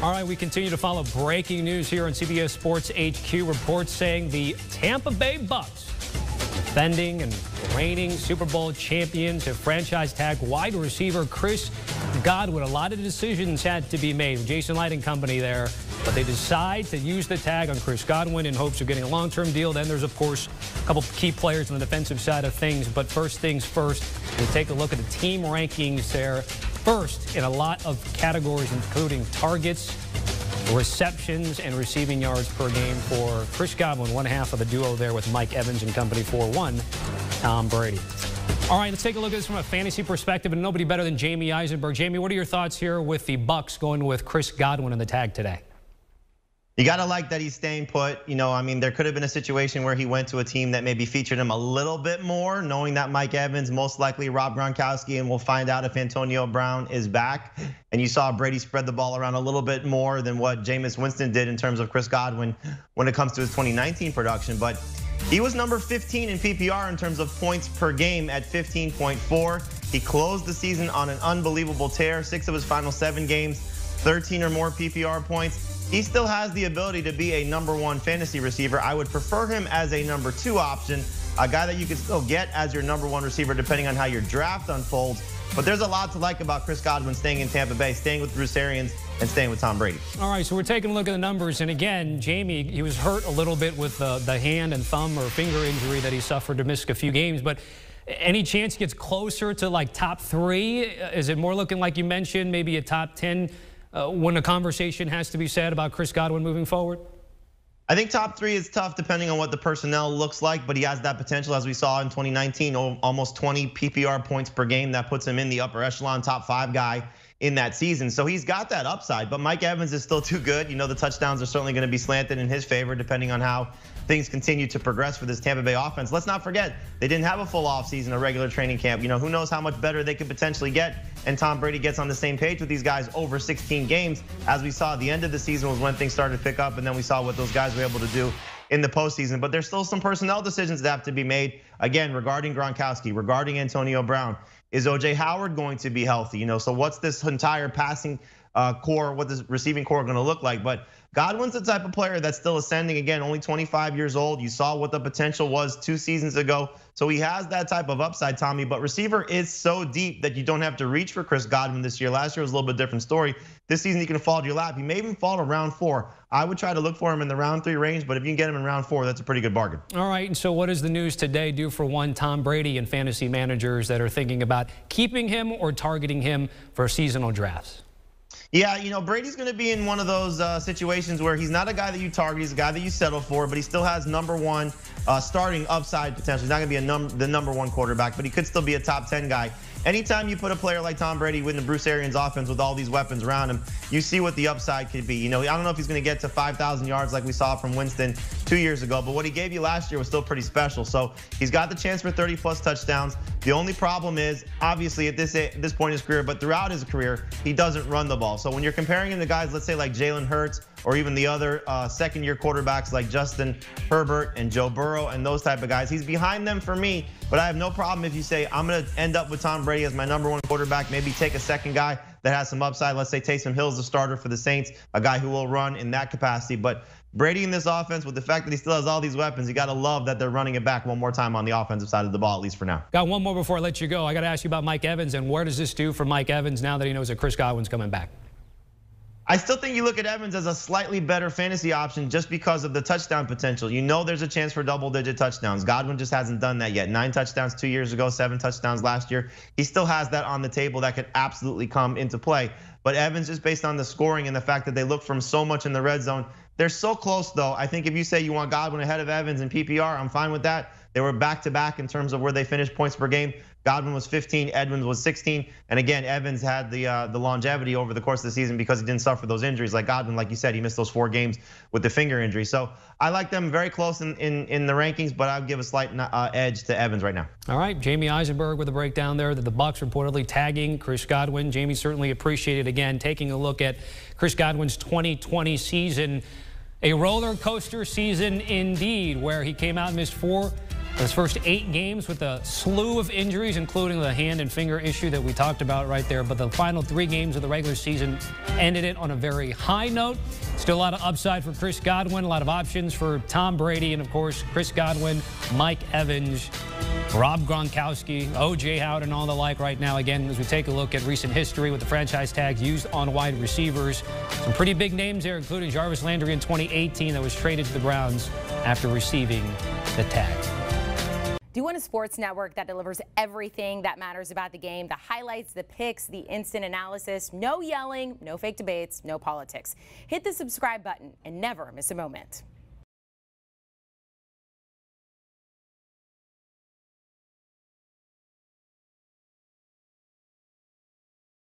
All right, we continue to follow breaking news here on CBS Sports HQ. Reports saying the Tampa Bay Bucs, defending and reigning Super Bowl champions, have franchise tag wide receiver Chris Godwin. A lot of decisions had to be made with Jason Light and company there, but they decide to use the tag on Chris Godwin in hopes of getting a long-term deal. Then there's, of course, a couple key players on the defensive side of things. But first things first, we'll take a look at the team rankings there. First in a lot of categories, including targets, receptions, and receiving yards per game for Chris Godwin, one half of the duo there with Mike Evans and company for one, Tom Brady. All right, let's take a look at this from a fantasy perspective, and nobody better than Jamey Eisenberg. Jamey, what are your thoughts here with the Bucs going with Chris Godwin in the tag today? You got to like that he's staying put. I mean, there could have been a situation where he went to a team that maybe featured him a little bit more, knowing that Mike Evans, most likely Rob Gronkowski, and we'll find out if Antonio Brown is back. And you saw Brady spread the ball around a little bit more than what Jameis Winston did in terms of Chris Godwin when it comes to his 2019 production. But he was number 15 in PPR in terms of points per game at 15.4. He closed the season on an unbelievable tear. 6 of his final 7 games, 13 or more PPR points. He still has the ability to be a #1 fantasy receiver. I would prefer him as a #2 option, a guy that you could still get as your #1 receiver depending on how your draft unfolds. But there's a lot to like about Chris Godwin staying in Tampa Bay, staying with Bruce Arians, and staying with Tom Brady. All right, so we're taking a look at the numbers. And again, Jamey, he was hurt a little bit with the hand and thumb or finger injury that he suffered to miss a few games. But any chance he gets closer to like top 3? Is it more looking like you mentioned, maybe a top 10 when a conversation has to be said about Chris Godwin moving forward? I think top 3 is tough depending on what the personnel looks like, but he has that potential, as we saw in 2019, almost 20 PPR points per game. That puts him in the upper echelon, top 5 guy in that season. So he's got that upside, but Mike Evans is still too good. The touchdowns are certainly going to be slanted in his favor depending on how things continue to progress for this Tampa Bay offense. Let's not forget, they didn't have a full offseason, a regular training camp. Who knows how much better they could potentially get, and Tom Brady gets on the same page with these guys over 16 games. As we saw, the end of the season was when things started to pick up, and then we saw what those guys were able to do in the postseason. But there's still some personnel decisions that have to be made, again, regarding Gronkowski, regarding Antonio Brown. Is OJ Howard going to be healthy? So what's this entire passing core, what this receiving core going to look like? But Godwin's the type of player that's still ascending. Again, only 25 years old. You saw what the potential was 2 seasons ago. So he has that type of upside, Tommy. But receiver is so deep that you don't have to reach for Chris Godwin this year. Last year was a little bit different story. This season he can fall to your lap. He may even fall to round 4. I would try to look for him in the round 3 range, but if you can get him in round 4, that's a pretty good bargain. All right, and so what does the news today do for one Tom Brady and fantasy managers that are thinking about keeping him or targeting him for seasonal drafts? Yeah, Brady's going to be in one of those situations where he's not a guy that you target, he's a guy that you settle for, but he still has #1 starting upside potential. He's not going to be the #1 quarterback, but he could still be a top 10 guy. Anytime you put a player like Tom Brady within the Bruce Arians offense with all these weapons around him, you see what the upside could be. I don't know if he's going to get to 5,000 yards like we saw from Winston 2 years ago, but what he gave you last year was still pretty special. So he's got the chance for 30+ touchdowns. The only problem is, obviously at this point in his career, but throughout his career, he doesn't run the ball. So when you're comparing him to guys, let's say like Jalen Hurts, or even the other second-year quarterbacks like Justin Herbert and Joe Burrow and those type of guys, he's behind them for me. But I have no problem if you say, I'm going to end up with Tom Brady as my #1 quarterback, maybe take a second guy that has some upside. Let's say Taysom Hill's the starter for the Saints, a guy who will run in that capacity. But Brady in this offense, with the fact that he still has all these weapons, you got to love that they're running it back one more time on the offensive side of the ball, at least for now. Got one more before I let you go. I got to ask you about Mike Evans, and where does this do for Mike Evans now that he knows that Chris Godwin's coming back? I still think you look at Evans as a slightly better fantasy option just because of the touchdown potential. There's a chance for double-digit touchdowns. Godwin just hasn't done that yet. 9 touchdowns 2 years ago, 7 touchdowns last year. He still has that on the table that could absolutely come into play. But Evans, just based on the scoring and the fact that they look from so much in the red zone, they're so close though. I think if you say you want Godwin ahead of Evans in PPR, I'm fine with that. They were back-to-back in terms of where they finished points per game. Godwin was 15, Edmonds was 16. And again, Evans had the longevity over the course of the season because he didn't suffer those injuries. Like Godwin, like you said, he missed those 4 games with the finger injury. So I like them very close in the rankings, but I'll give a slight edge to Evans right now. All right, Jamey Eisenberg with a breakdown there that the Bucs reportedly tagging Chris Godwin. Jamey certainly appreciated, again, taking a look at Chris Godwin's 2020 season. A roller coaster season indeed, where he came out and missed 4 His first 8 games with a slew of injuries, including the hand and finger issue that we talked about right there. But the final 3 games of the regular season ended it on a very high note. Still a lot of upside for Chris Godwin, a lot of options for Tom Brady, and of course, Chris Godwin, Mike Evans, Rob Gronkowski, O.J. Howard, and all the like right now. Again, as we take a look at recent history with the franchise tags used on wide receivers, some pretty big names there, including Jarvis Landry in 2018 that was traded to the Browns after receiving the tag. Do you want a sports network that delivers everything that matters about the game? The highlights, the picks, the instant analysis, no yelling, no fake debates, no politics. Hit the subscribe button and never miss a moment.